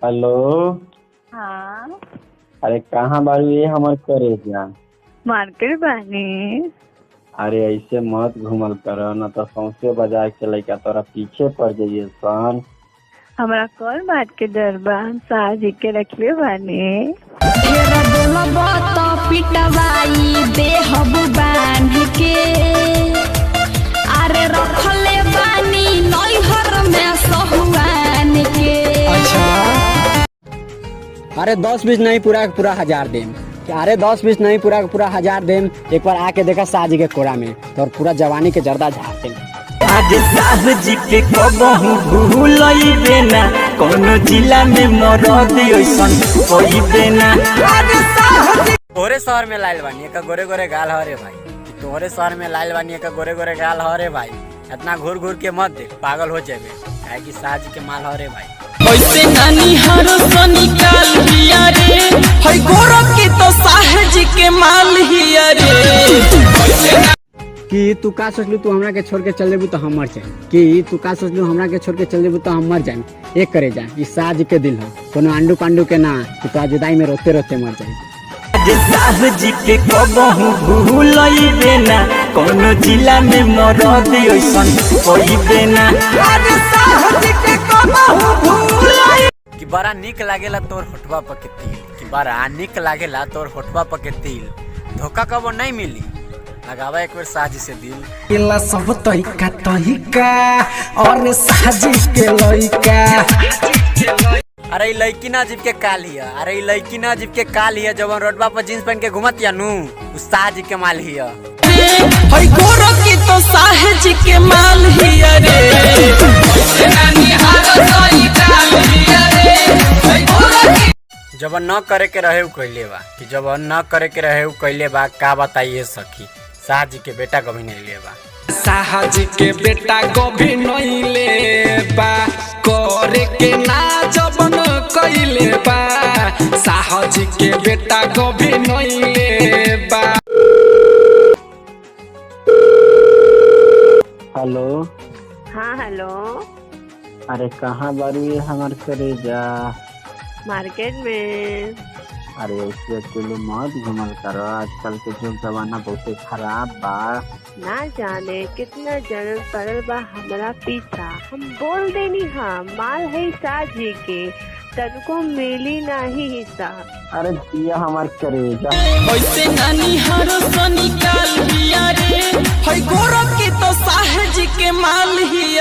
Hello. हाँ, अरे कहाँ बारू ये हमर करेजा? मार्केट बानी। अरे ऐसे मत घूमल कर न तो सौंसे बाजार के लइका तोरा पीछे पड़ जाइए सन। हमरा कौन बात के डर बा? हम शादी के रखले बानी। ढेर बोलबो तो पिटवाई देहब बांध के। अरे रखले बानी नैहर में सहुआन के। अरे 10-20 नहीं पूरा पूरा 1000 देम। अरे 10-20 नहीं पूरा पूरा 1000 देम। एक बार आके देखा साजी के कोरा में तो पूरा जवानी के जर्दा झाड़ देम। आज साहजी के कबहू भूलइबे ना, कोनो जिला में मरद ऐसन होइबे ना। आज साहजी तोरे शहर में लाइल बानी का गोरे गोरे गाल हरे भाई। तोरे शहर में लाइल बानी का गोरे गोरे गाल हरे भाई। इतना घूर घूर के मत देख, पागल हो जाबे। काहे कि साजी के माल हरे भाई। ऐसे नानी हरो से निकाल हिया रे, हई गोरो की तो साहजी के माल हिया रे। कि तू का सोचलू तू हमरा के छोड़ के चल जेबू तो हम मर जाए। कि तू का सोचलू हमरा के छोड़ के चल जेबू तो हम मर जाए। एक करे जा ई साज के दिल हो, कोनो अंडू पांडू के ना कि तो जुदाई में रोते रोते मर जाए। आज साहजी के कबहू भूलइबे ना, कोनो जिला में मरद ऐसन होइबे ना। आज साहजी के कबहू भूलइबे कि बड़ा निक लागेला तोर होठवा पर के तिल। कि बड़ा निक लागेला तोर होठवा पर के तिल। धोखा कबो नहीं मिली, लगावा एक बार साजी से दिल। केला सब तहिका और साजी के लइका। अरे लड़की ना जीप के काल हिया। अरे लड़की ना जीप के काल हिया जब रोडवा पर जींस पहन के घुमत या नु साजी के माल हिया। हई गोरो की तो साहजी के माल हिया रे। नानी हारो सही काल हिया रे। हई गोरो की जब न करे के रहे कइले बा। कि जब न करे के रहे कइले बा का बताइए सखी। साजी के बेटा कभी नहीं ले बा। साहजी के बेटा कभी नहीं ले बा, करे के ना जबन कइले बा। साहजी के बेटा कभी नहीं ले बा। हेलो। हाँ, हेलो। अरे कहाँ बारू ये हमर करेजा? मार्केट में। अरे ऐसे अकेले मत घूमल कर, आजकल के जो जमाना बहुत खराब बा। ना जाने कितना जन्म पड़ल बा हमरा पीछा। हम बोल देनी हाँ माल है साजी के, तनको मिली नहीं हिस्सा। अरे दिया हमार करेजा। ऐसे नानी हरो से निकाल हिया रे, हई गोरो की तो साहजी के माल हिया।